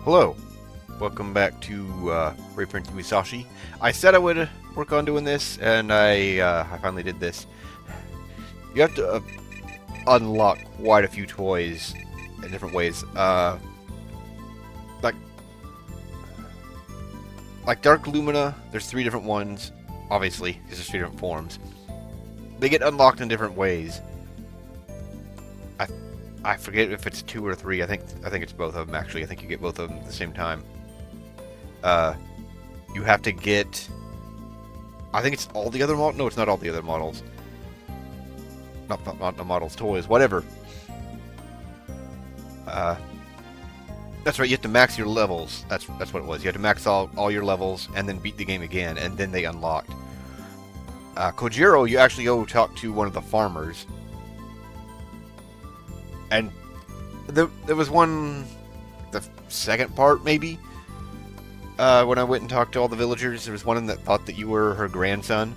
Hello, welcome back to Fencer Musashi. I said I would work on doing this, and I finally did this. You have to unlock quite a few toys in different ways. Like Dark Lumina, there's 3 different ones, obviously, because there's 3 different forms. They get unlocked in different ways. I forget if it's 2 or 3. I think it's both of them, actually. I think you get both of them at the same time. You have to get... I think it's all the other models. No, it's not all the other models. Not the models, toys, whatever. That's right, you have to max your levels. That's what it was. You have to max all your levels and then beat the game again, and then they unlocked. Kojiro, you actually go talk to one of the farmers. And there was one, the second part maybe, when I went and talked to all the villagers, there was one of them that thought that you were her grandson.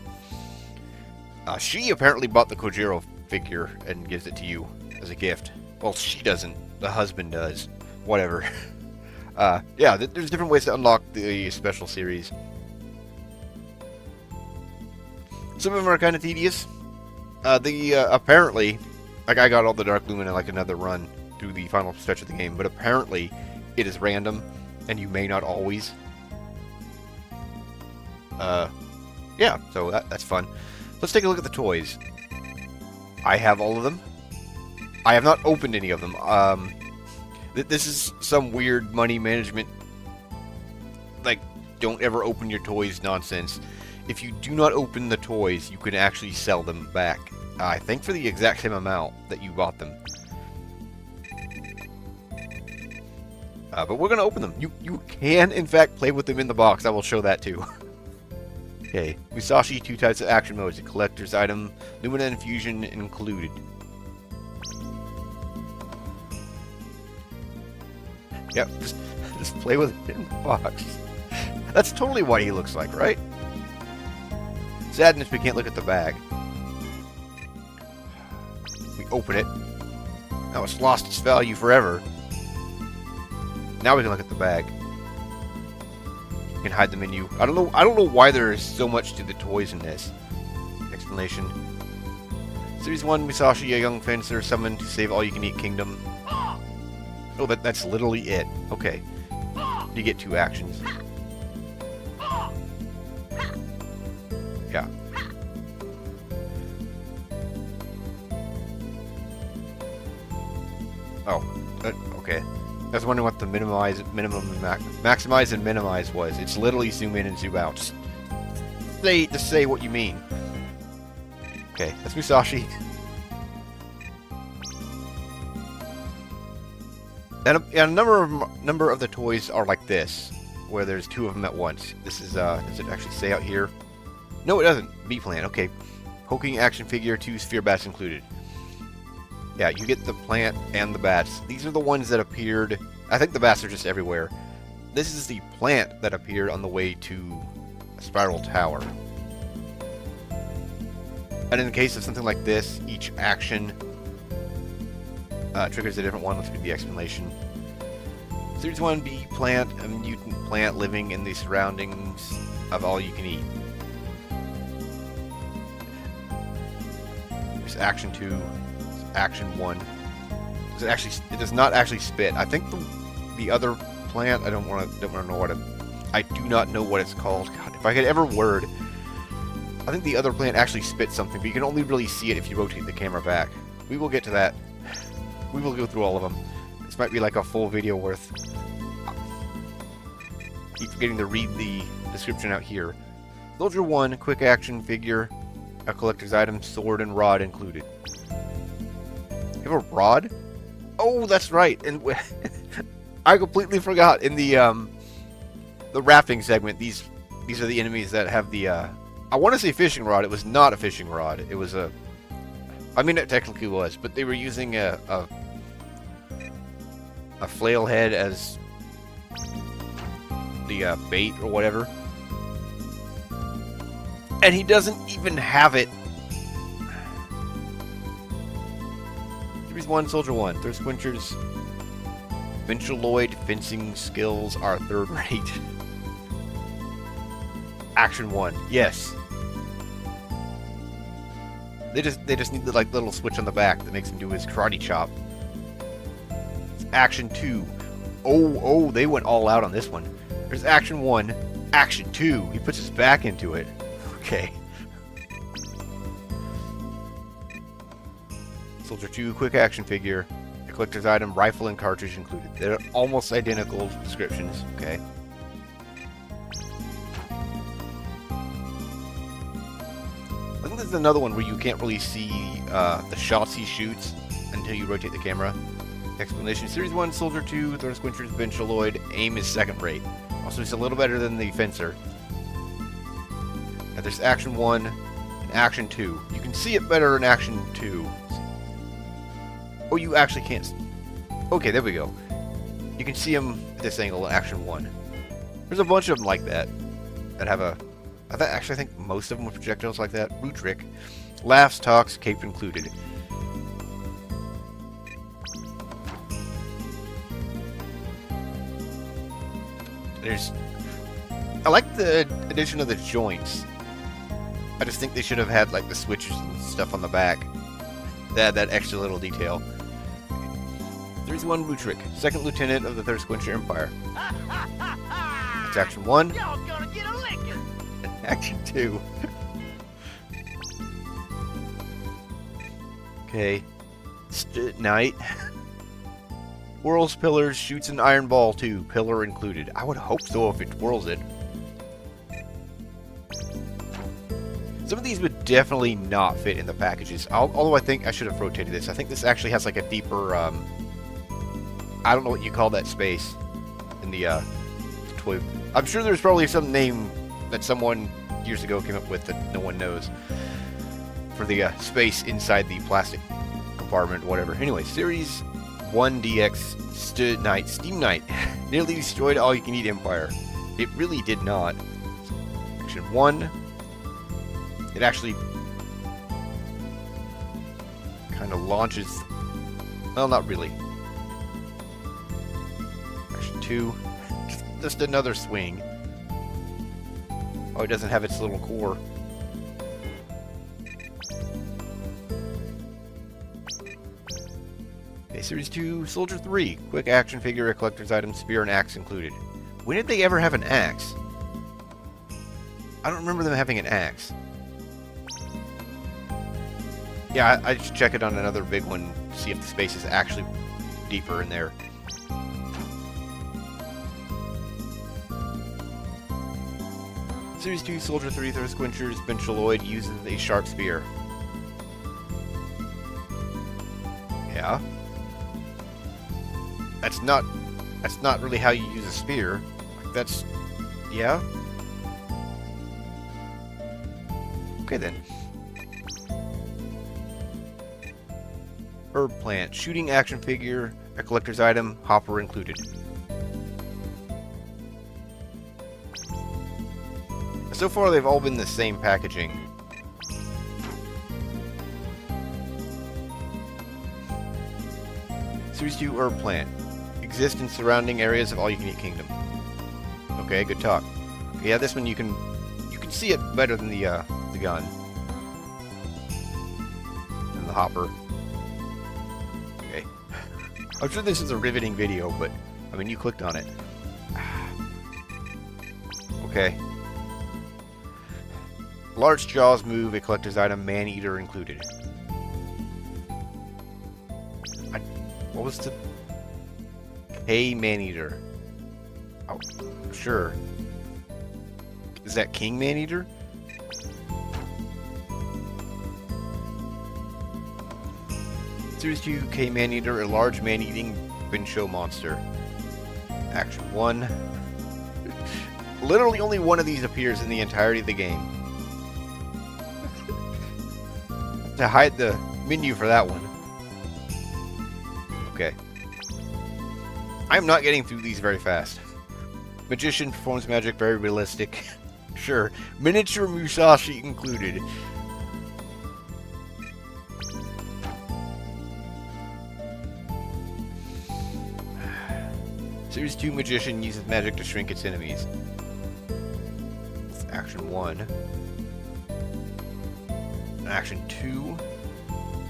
She apparently bought the Kojiro figure and gives it to you as a gift. Well, she doesn't. The husband does. Whatever. Yeah, there's different ways to unlock the special series. Some of them are kind of tedious. Apparently, like I got all the Dark Lumina like another run through the final stretch of the game, but apparently it is random, and you may not always. Yeah, so that's fun. Let's take a look at the toys. I have all of them. I have not opened any of them. This is some weird money management, like, don't ever open your toys nonsense. If you do not open the toys, you can actually sell them back. I think for the exact same amount that you bought them. But we're going to open them. You can, in fact, play with them in the box. I will show that too. Okay, Musashi, 2 types of action modes. A collector's item, Lumina Infusion included. Yep, just play with it in the box. That's totally what he looks like, right? Sadness, we can't look at the bag. We open it. Now it's lost its value forever. Now we can look at the bag. You can hide the menu. I don't know why there is so much to the toys in this. Explanation. Series 1, Musashi, a young fencer summoned to save all-you-can-eat kingdom. Oh, that's literally it. Okay. You get 2 actions. Yeah. Oh, okay. I was wondering what the maximize and minimize was. It's literally zoom in and zoom out. Just say what you mean. Okay, that's Musashi. And a number of the toys are like this, where there's 2 of them at once. This is, does it actually say out here? No, it doesn't. B-Plan, okay. Poking action figure, 2 sphere bats included. Yeah, you get the plant and the bats. These are the ones that appeared... I think the bats are just everywhere. This is the plant that appeared on the way to a spiral tower. And in the case of something like this, each action triggers a different one. Let's read the explanation. Series 1, B plant, a mutant plant living in the surroundings of all you can eat. There's action 2, action 1. It does not actually spit. I think the other plant, I don't want to know what I do not know what it's called. God, if I could ever word. I think the other plant actually spits something, but you can only really see it if you rotate the camera back. We will get to that. We will go through all of them. This might be like a full video worth. Keep forgetting to read the description out here. Soldier 1, quick action figure, a collector's item, sword and rod included. You have a rod? Oh, that's right. And I completely forgot in the rafting segment. These are the enemies that have the. I want to say fishing rod. It was not a fishing rod. It was a. I mean, it technically was, but they were using a flail head as the bait or whatever. And he doesn't even have it. Series 1, Soldier 1, Thirstquencher's Ventureloid fencing skills are third rate. Action 1, yes. They just need the like little switch on the back that makes him do his karate chop. Action 2. Oh, they went all out on this one. There's Action 1, Action 2. He puts his back into it. Okay. Soldier 2, quick action figure. A collector's item, rifle and cartridge included. They're almost identical descriptions. Okay. I think this is another one where you can't really see the shots he shoots until you rotate the camera. Explanation: Series 1, Soldier 2, Thirstquencher's Ventureloid. Aim is second rate. Also, it's a little better than the Fencer. Now, there's Action 1 and Action 2. You can see it better in Action 2. Oh, you actually can't. Okay, there we go. You can see him at this angle in Action 1. There's a bunch of them like that. That have a... Actually, I think most of them with projectiles like that. Root trick. Laughs, talks, cape included. I like the addition of the joints. I just think they should have had like the switches and stuff on the back. That extra little detail. There's one Blue Trick, second lieutenant of the Thirstquencher Empire. That's Action 1. Y'all gonna get a licking. Action 2. Okay. Knight. Whirls pillars, shoots an iron ball too, pillar included. I would hope so if it whirls it. Some of these would definitely not fit in the packages, although I think I should have rotated this. I think this actually has like a deeper, I don't know what you call that space in the toy. I'm sure there's probably some name that someone years ago came up with that no one knows for the space inside the plastic compartment, whatever. Anyway, Series 1 DX Knight, Steam Knight, nearly destroyed all-you-can-eat Empire. It really did not. Action 1. It actually kind of launches. Well, not really. Action 2. Just another swing. Oh, it doesn't have its little core. Okay, Series 2, Soldier 3. Quick action figure, a collector's item, spear and axe included. When did they ever have an axe? I don't remember them having an axe. Yeah, I should check it on another big one, see if the space is actually deeper in there. Series 2, Soldier 3, Thirstquencher's Ventureloid uses a sharp spear. Yeah. That's not really how you use a spear. That's... yeah? Okay then. Herb plant. Shooting action figure. A collector's item. Hopper included. So far they've all been the same packaging. Series 2 herb plant. Exist in surrounding areas of all-you-can-eat kingdom. Okay, good talk. Okay, yeah, this one you can see it better than the gun. And the hopper. Okay. I'm sure this is a riveting video, but I mean you clicked on it. Okay. Large jaws move, a collector's item, man-eater included. What was the... Hey, man-eater. Oh, sure. Is that King Man-Eater? Series 2, K Man-Eater, a large man-eating Bincho monster. Action 1. Literally only one of these appears in the entirety of the game. To hide the menu for that one. Okay. I'm not getting through these very fast. Magician performs magic, very realistic. Sure. Miniature Musashi included. Series 2 Magician uses magic to shrink its enemies. That's Action 1. Action 2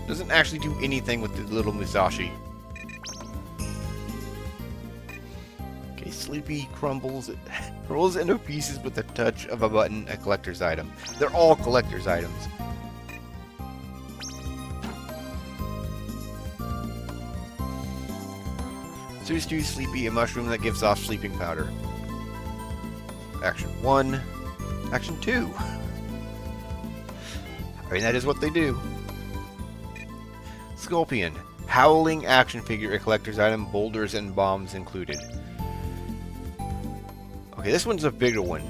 doesn't actually do anything with the little Musashi. Okay, Sleepy crumbles rolls into pieces with the touch of a button, a collector's item. They're all collector's items. Series 2 Sleepy, a mushroom that gives off sleeping powder. Action 1. Action 2. I mean, that is what they do. Scorpion. Howling action figure, a collector's item, boulders and bombs included. Okay, this one's a bigger one.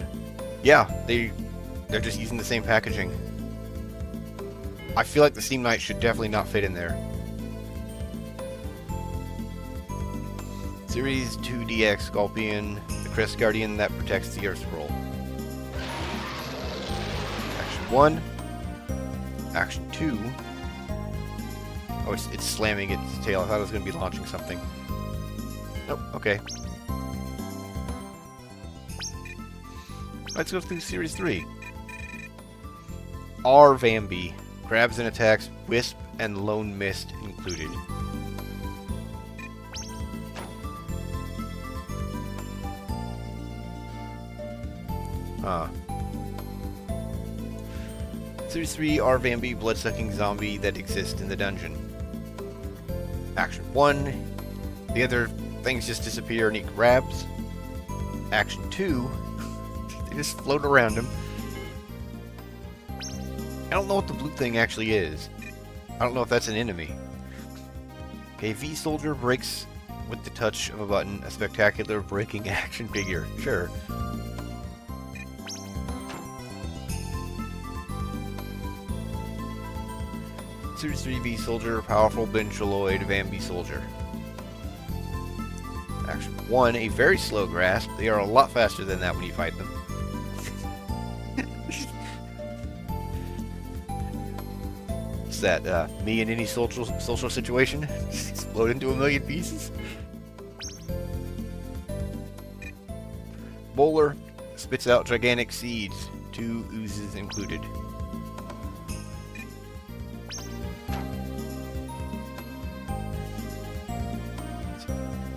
Yeah, they're just using the same packaging. I feel like the Steam Knight should definitely not fit in there. Series 2 DX Scorpion, the Crest Guardian that protects the Earth Scroll. Action 1. Action 2. Oh, it's slamming its tail. I thought it was going to be launching something. Nope, okay. Let's go through Series 3. R. Vambi. Grabs and attacks, Wisp and Lone Mist included. Series 3 R. Vambi, blood-sucking zombie that exists in the dungeon. Action 1. The other things just disappear and he grabs. Action 2. They just float around him. I don't know what the blue thing actually is. I don't know if that's an enemy. Okay, V-Soldier breaks with the touch of a button, a spectacular breaking action figure. Sure. Series 3 V-Soldier, powerful Benchaloid Vambi Soldier. Action 1, a very slow grasp. They are a lot faster than that when you fight them. What's that, me in any social situation? Just explode into a million pieces? Bowler spits out gigantic seeds, 2 oozes included.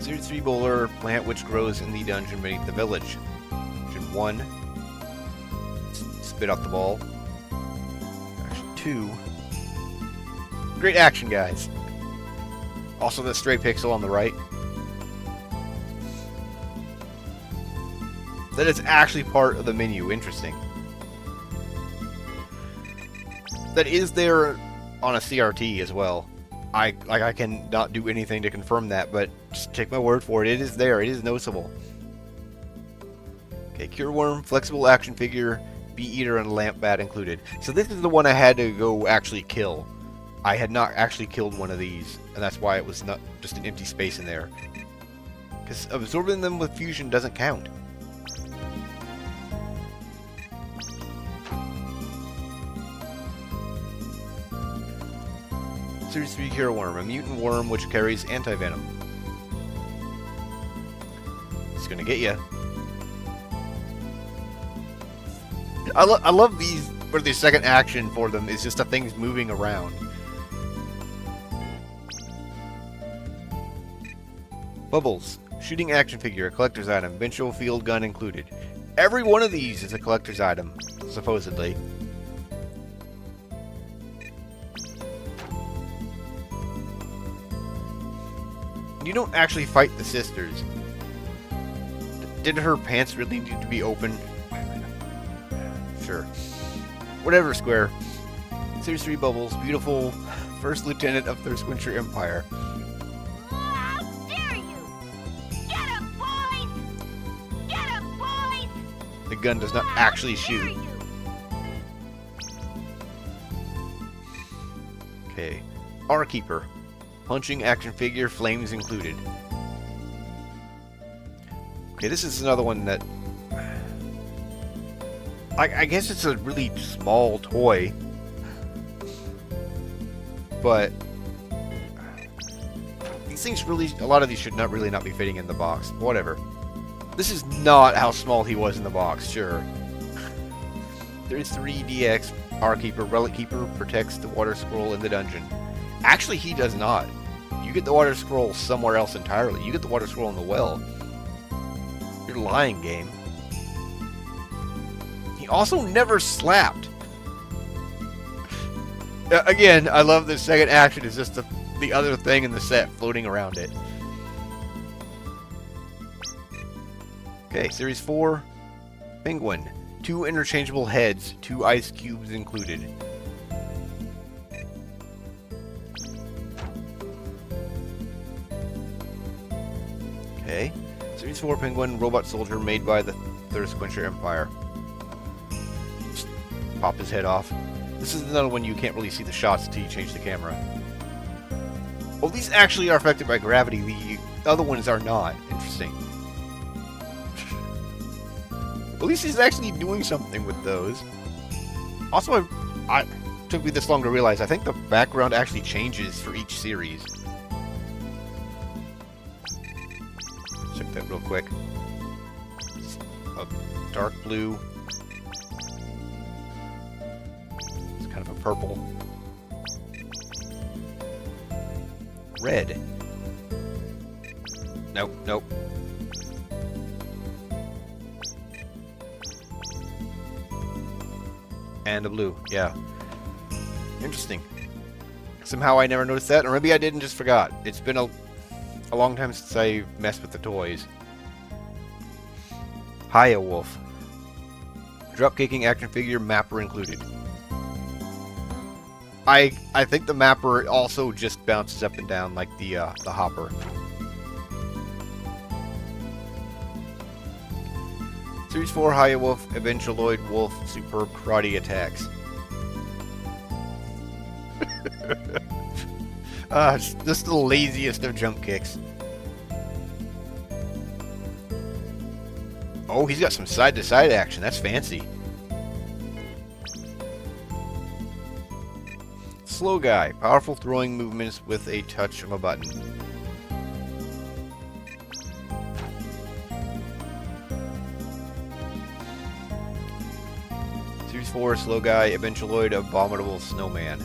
Series 3 Bowler, plant which grows in the dungeon beneath the village. Action 1. Spit out the ball. Action 2. Great action, guys. Also the stray pixel on the right. That is actually part of the menu. Interesting. That is there on a CRT as well. I can not do anything to confirm that, but just take my word for it. It is there. It is noticeable. Okay, Cure Worm, flexible action figure, Bee Eater, and Lamp Bat included. So this is the one I had to go actually kill. I had not actually killed one of these, and that's why it was not just an empty space in there. Because absorbing them with fusion doesn't count. Series 3 Cure Worm, a mutant worm which carries anti-venom. It's gonna get you. I love these, where the second action for them is just the things moving around. Bubbles, shooting action figure, a collector's item, Benchel field gun included. Every one of these is a collector's item, supposedly. You don't actually fight the sisters. Did her pants really need to be open? Sure. Whatever, Square. Series 3 Bubbles, beautiful first lieutenant of Thirstquencher Empire. How dare you! Get him, boys! Get him, boys! The gun does not actually shoot. Okay. R-Keeper. Punching action figure, flames included. Okay, this is another one that... I guess it's a really small toy. But... These things really, a lot of these should not really not be fitting in the box. Whatever. This is not how small he was in the box, sure. There's 3DX, Power Keeper, Relic Keeper protects the water scroll in the dungeon. Actually, he does not. You get the water scroll somewhere else entirely. You get the water scroll in the well. You're lying, game. He also never slapped. Again, I love the second action is just the other thing in the set floating around it. Okay, Series 4, Penguin. 2 interchangeable heads, 2 ice cubes included. Okay, Series 4 Penguin, robot soldier made by the Thirstquencher Empire. Just pop his head off. This is another one you can't really see the shots until you change the camera. Well, these actually are affected by gravity. The other ones are not. Interesting. At least he's actually doing something with those. Also, it took me this long to realize, I think the background actually changes for each series. Check that real quick. It's a dark blue. It's kind of a purple. Red. Nope, nope. And a blue, yeah. Interesting. Somehow I never noticed that, or maybe I did and just forgot. It's been a long time since I messed with the toys. Hiya Wolf. Drop-kicking action figure, mapper included. I think the mapper also just bounces up and down like the hopper. Series 4 Hiya Wolf, Eventualoid Wolf, superb karate attacks. Just the laziest of jump kicks. Oh, he's got some side-to-side action. That's fancy. Slow guy, powerful throwing movements with a touch of a button. Series 4, slow guy, Eventualoid, abominable snowman.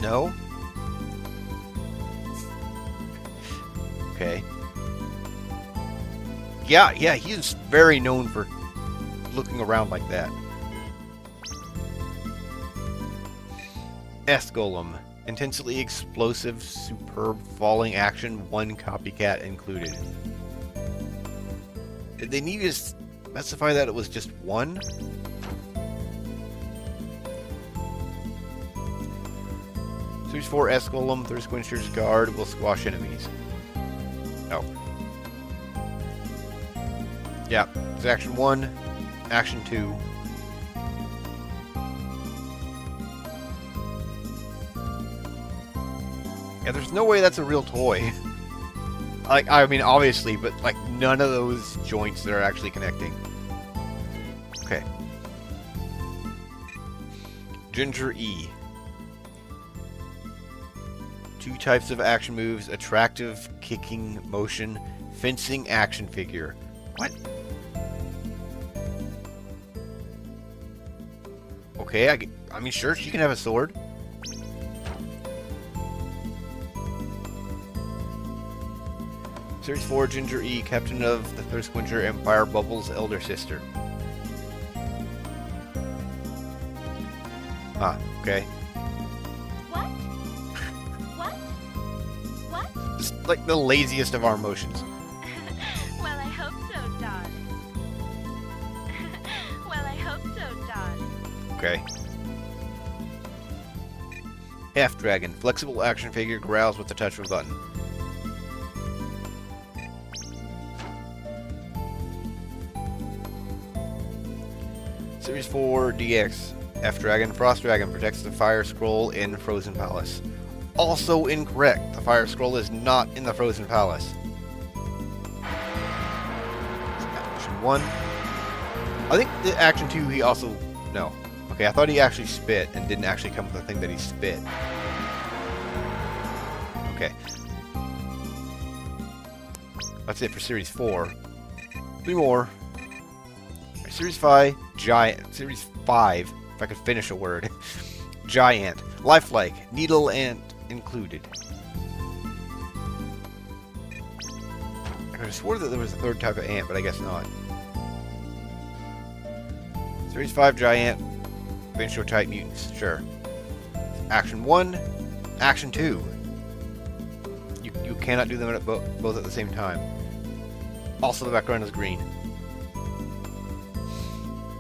No? Okay. Yeah, he's very known for looking around like that. S-Golem. Intensely explosive, superb falling action, 1 copycat included. Did they need to specify that it was just 1? Series 4 S-Golem, Thirstquencher's guard will squash enemies. Oh. Yeah, it's action 1, action 2. Yeah, there's no way that's a real toy. Like, I mean, obviously, but like none of those joints that are actually connecting. Okay. Ginger E. 2 types of action moves, attractive kicking motion, fencing action figure. What? Okay, I mean, sure, she can have a sword. Series 4 Ginger E, captain of the Thirstquencher Empire, Bubbles' elder sister. Ah, okay. What? What? What? Just like the laziest of our motions. Well, I hope so, darling. Well, I hope so, darling. Okay. F-Dragon, flexible action figure, growls with the touch of a button. Series 4 DX, F-Dragon, Frost Dragon protects the Fire Scroll in Frozen Palace. Also incorrect. The Fire Scroll is not in the Frozen Palace. Action 1. I think the Action 2 he also... No. Okay, I thought he actually spit and didn't actually come with the thing that he spit. Okay. That's it for Series 4. 3 more. Right, Series 5, Giant. Series 5, if I could finish a word. Giant. Lifelike. Needle Ant included. I could have swore that there was a third type of ant, but I guess not. Series 5 Giant. Venture type mutants. Sure. Action 1. Action 2. You cannot do them at both at the same time. Also, the background is green.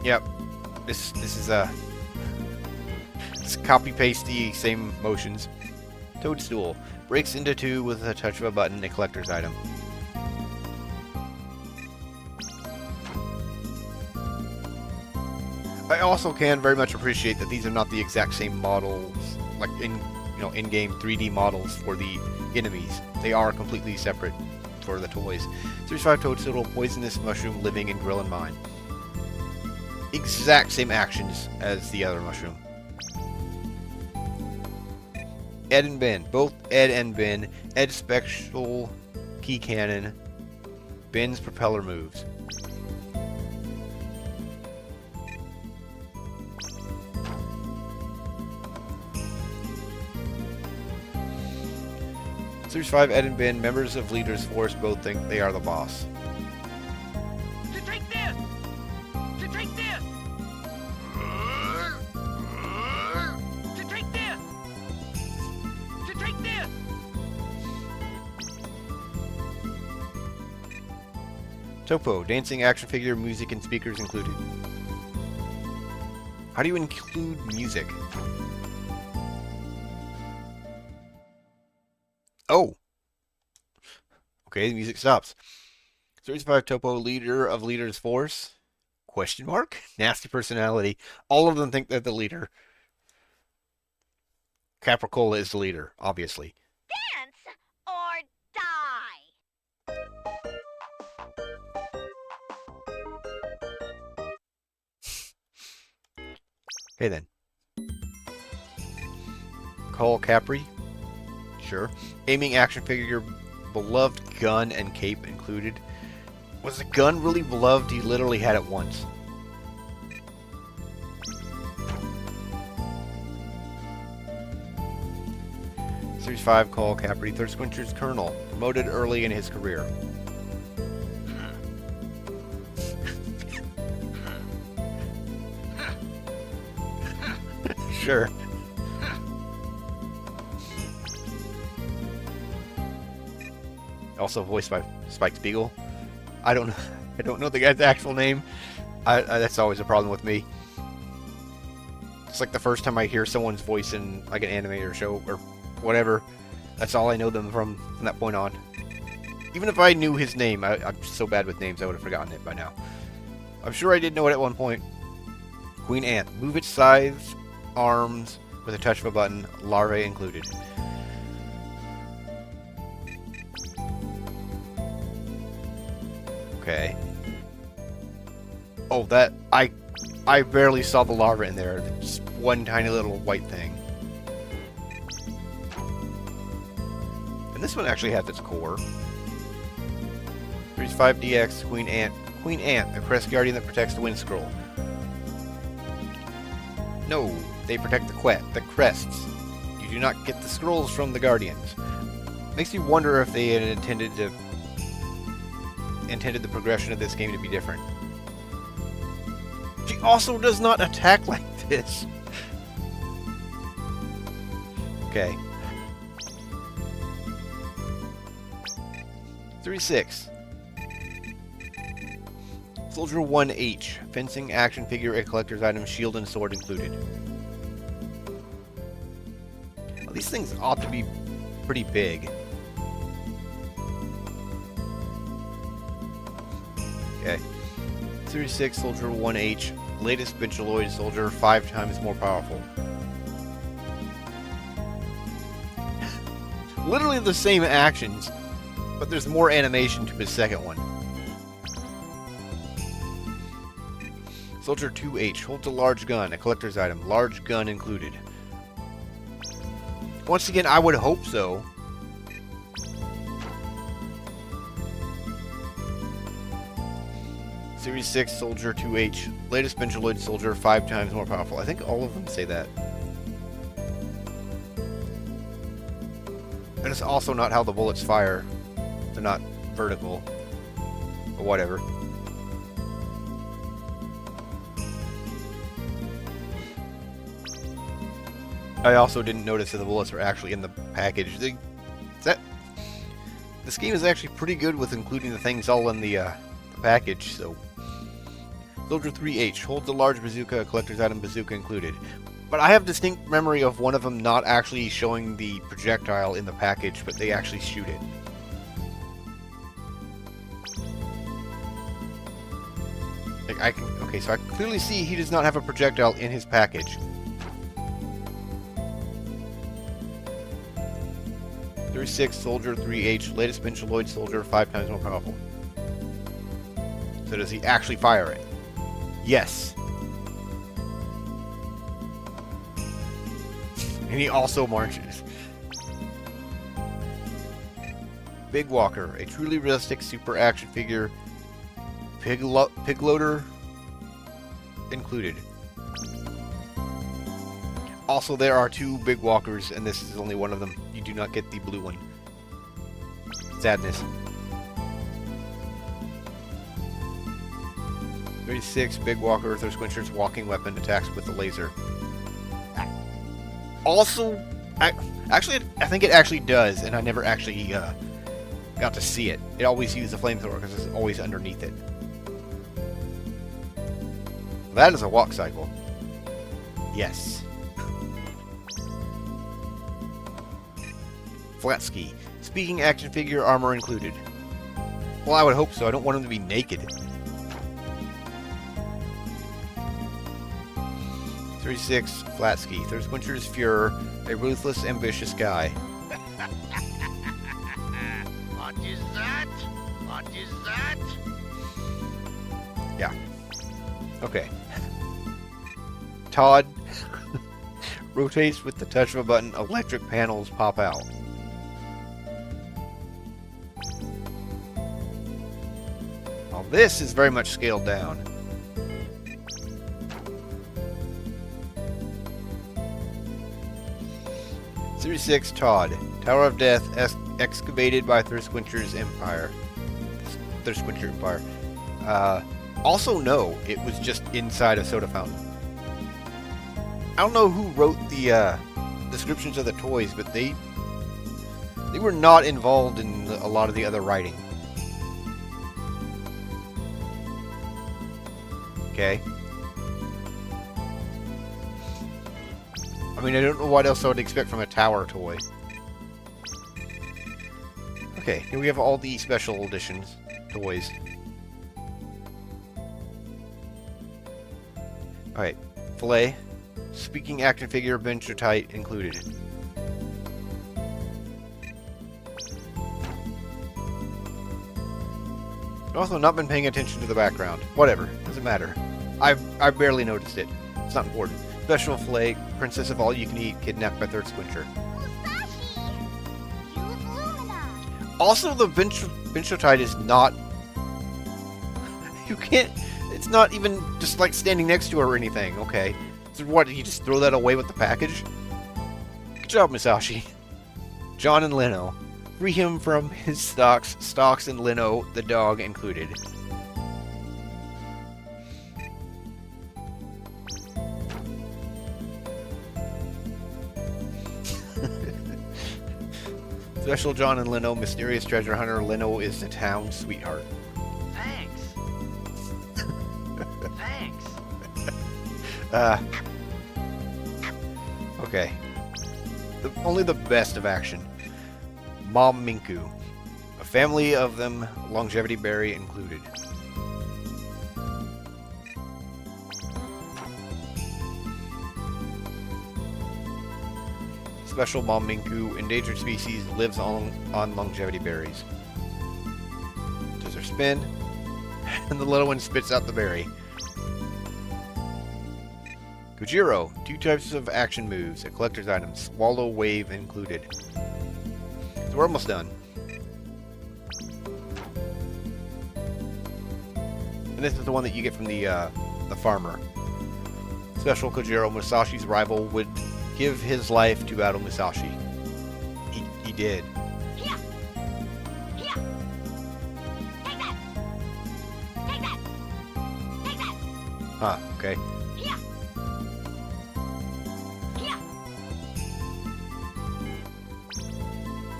Yep. This is it's copy-pasty, same motions. Toadstool. Breaks into 2 with a touch of a button, a collector's item. I also can very much appreciate that these are not the exact same models, like in-game 3D models for the enemies. They are completely separate for the toys. Series 5 Toadstool, poisonous mushroom, living in grill and mine. Exact same actions as the other mushroom. Ed and Ben. Both Ed and Ben. Ed's special key cannon. Ben's propeller moves. Series 5 Ed and Ben, members of Leader's Force, both think they are the boss. To take this! To take this! To take this! To take this! Topo, dancing action figure, music and speakers included. How do you include music? Oh! Okay, the music stops. Series 5 Topo, leader of Leader's Force? Question mark? Nasty personality. All of them think they're the leader. Capricola is the leader, obviously. Dance or die. Okay then. Call Capri? Sure. Aiming action figure, beloved gun and cape included. Was the gun really beloved? He literally had it once. Series 5 Call Capri, Thirstquencher's Colonel, promoted early in his career. Sure. Also voiced by Spike Spiegel. I don't know the guy's actual name. That's always a problem with me. It's like the first time I hear someone's voice in like an anime or show or whatever. That's all I know them from that point on. Even if I knew his name, I'm so bad with names I would have forgotten it by now. I'm sure I did know it at one point. Queen Ant. Move its size, arms, with a touch of a button, larvae included. Okay. Oh, that I barely saw the larva in there. Just one tiny little white thing. And this one actually has its core. Series 5 DX Queen Ant. Queen Ant, the crest guardian that protects the wind scroll. No, they protect the crests. You do not get the scrolls from the guardians. Makes me wonder if they had intended the progression of this game to be different. She also does not attack like this. Okay. 3-6. Soldier 1H. Fencing action figure, a collector's item, shield and sword included. Well, these things ought to be pretty big. Okay. Series 6 Soldier 1H. Latest Benchaloid Soldier, 5 times more powerful. Literally the same actions, but there's more animation to his second one. Soldier 2H. Holds a large gun, a collector's item. Large gun included. Once again, I would hope so. Series 6 Soldier 2H. Latest Benchaloid Soldier 5 times more powerful. I think all of them say that. And it's also not how the bullets fire. They're not vertical. Or whatever. I also didn't notice that the bullets were actually in the package. This game is actually pretty good with including the things all in the package, so... Soldier 3H. Holds a large bazooka, a collector's item bazooka included. But I have distinct memory of one of them not actually showing the projectile in the package, but they actually shoot it. Like okay, so I can clearly see he does not have a projectile in his package. 36 Soldier 3H, latest Benchaloid Soldier, 5 times more powerful. So does he actually fire it? Yes. And he also marches. Big Walker, a truly realistic super action figure. Pig loader included. Also, there are 2 Big Walkers, and this is only one of them. You do not get the blue one. Sadness. 36 Big Walker, Thirstquencher's walking weapon, attacks with a laser. Also, actually, I think it actually does, and I never actually got to see it. It always used the flamethrower because it's always underneath it. That is a walk cycle. Yes. Flat ski. Speaking action figure, armor included. Well, I would hope so. I don't want him to be naked. 36 Flat ski. Thirstquencher's Fuhrer, a ruthless, ambitious guy. What is that? What is that? Yeah. Okay. Todd rotates with the touch of a button. Electric panels pop out. Now this is very much scaled down. Series 6 Todd. Tower of Death excavated by Thirstquencher's Empire. Thirstquencher Empire. Also, no, it was just inside a soda fountain. I don't know who wrote the descriptions of the toys, but they were not involved in a lot of the other writing. Okay. I mean, I don't know what else I would expect from a tower toy. Okay, here we have all the special editions toys. Alright, Filet. Speaking action figure, bench or tight included. I've also not been paying attention to the background. Whatever, doesn't matter. I barely noticed it. It's not important. Special Filet, Princess of All You Can Eat, kidnapped by Thirstquencher. Musashi! Use Lumina! Also, the Benchotide is not... You can't... It's not even just like standing next to her or anything, okay? So what, did you just throw that away with the package? Good job, Musashi. John and Leno. Free him from his stocks and Leno, the dog, included. Special John and Leno, mysterious treasure hunter. Leno is the town sweetheart. Thanks. Thanks. Okay. Only the best of action. Mom Minku. A family of them, longevity berry included. Special Mom Minku, endangered species, lives on longevity berries. Does her spin, and the little one spits out the berry. Kojiro, 2 types of action moves, a collector's item, swallow wave included. So we're almost done. And this is the one that you get from the farmer. Special Kojiro Musashi's rival would give his life to battle Musashi. He did. Here! Here! Take that! Take that! Take that! Huh, okay. Here! Here!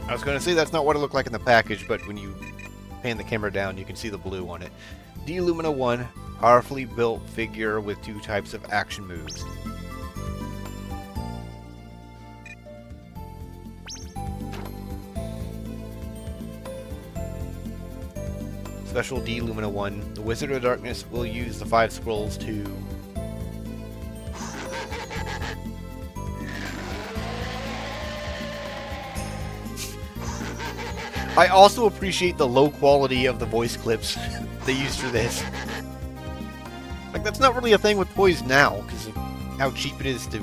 I was going to say that's not what it looked like in the package, but when you pan the camera down, you can see the blue on it. D Lumina 1, powerfully built figure with 2 types of action moves. Special D Lumina 1, the Wizard of Darkness will use the 5 scrolls to... I also appreciate the low quality of the voice clips they used for this. Like, that's not really a thing with toys now, because of how cheap it is to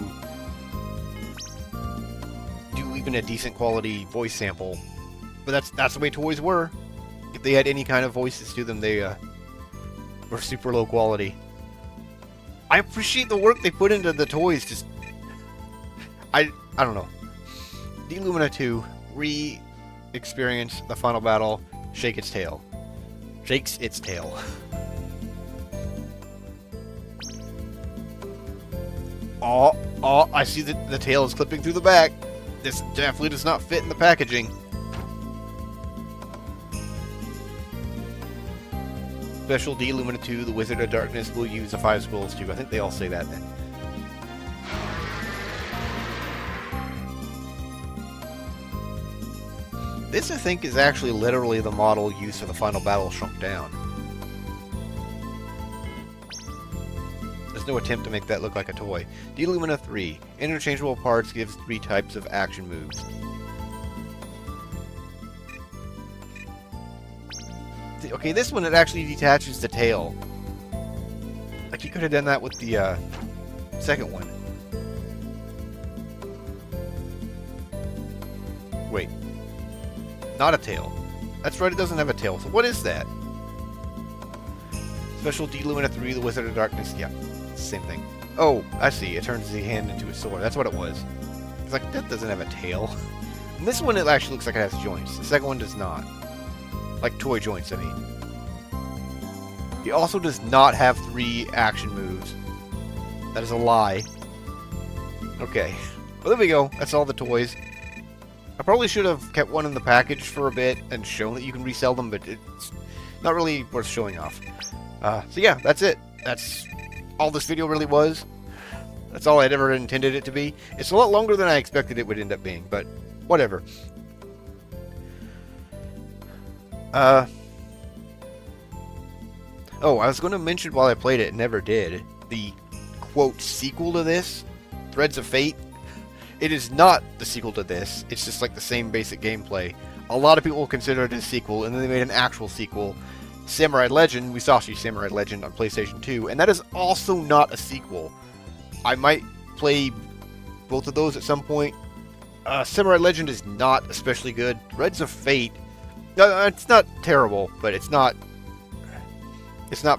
do even a decent quality voice sample. But that's the way toys were. If they had any kind of voices to them, they were super low quality. I appreciate the work they put into the toys, just... I don't know. D Lumina 2, experience the final battle, shake its tail. Shakes its tail. Oh, I see that the tail is clipping through the back. This definitely does not fit in the packaging. Special D Lumina 2, the Wizard of Darkness will use the 5 scrolls too. I think they all say that then. This, I think, is actually literally the model used for the final battle shrunk down. There's no attempt to make that look like a toy. D Lumina 3. Interchangeable parts gives 3 types of action moves. Okay, this one, it actually detaches the tail. Like, you could have done that with the second one. Wait. Not a tail. That's right, it doesn't have a tail. So what is that? Special D Lumina 3, the Wizard of Darkness. Yeah, same thing. Oh, I see. It turns the hand into a sword. That's what it was. It's like, that doesn't have a tail. And this one, it actually looks like it has joints. The second one does not. Like toy joints, I mean. He also does not have 3 action moves. That is a lie. Okay. Well, there we go. That's all the toys. I probably should have kept one in the package for a bit and shown that you can resell them, but it's not really worth showing off. So yeah, that's it. That's all this video really was. That's all I'd ever intended it to be. It's a lot longer than I expected it would end up being, but whatever. Oh, I was going to mention while I played it, and never did, the, quote, sequel to this, Threads of Fate. It is not the sequel to this. It's just like the same basic gameplay. A lot of people consider it a sequel, and then they made an actual sequel, Samurai Legend, Musashi Samurai Legend on PlayStation 2, and that is also not a sequel. I might play both of those at some point. Samurai Legend is not especially good. Threads of Fate, it's not terrible, but it's not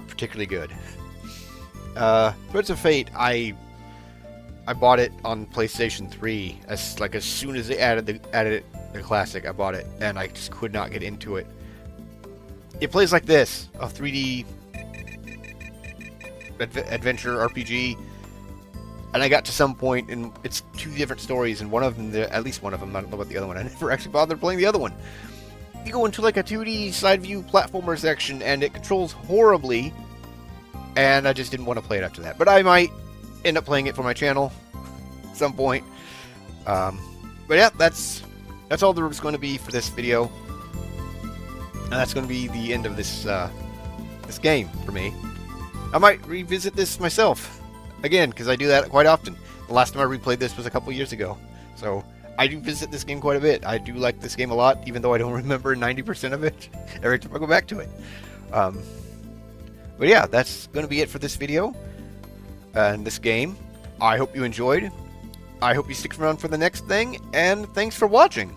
particularly good. Threads of Fate, I bought it on PlayStation 3 as soon as they added the classic. I bought it and I just could not get into it. It plays like this, a 3D adventure RPG, and I got to some point and it's 2 different stories, and one of them, at least one of them, I don't know about the other one. I never actually bothered playing the other one. You go into like a 2D side view platformer section and it controls horribly, and I just didn't want to play it after that. But I might end up playing it for my channel at some point. But yeah, that's all there was going to be for this video, and that's going to be the end of this this game for me. I might revisit this myself again, because I do that quite often. The last time I replayed this was a couple years ago, so I do visit this game quite a bit. I do like this game a lot, even though I don't remember 90% of it every time I go back to it. But yeah, that's going to be it for this video and this game. I hope you enjoyed. I hope you stick around for the next thing, and thanks for watching.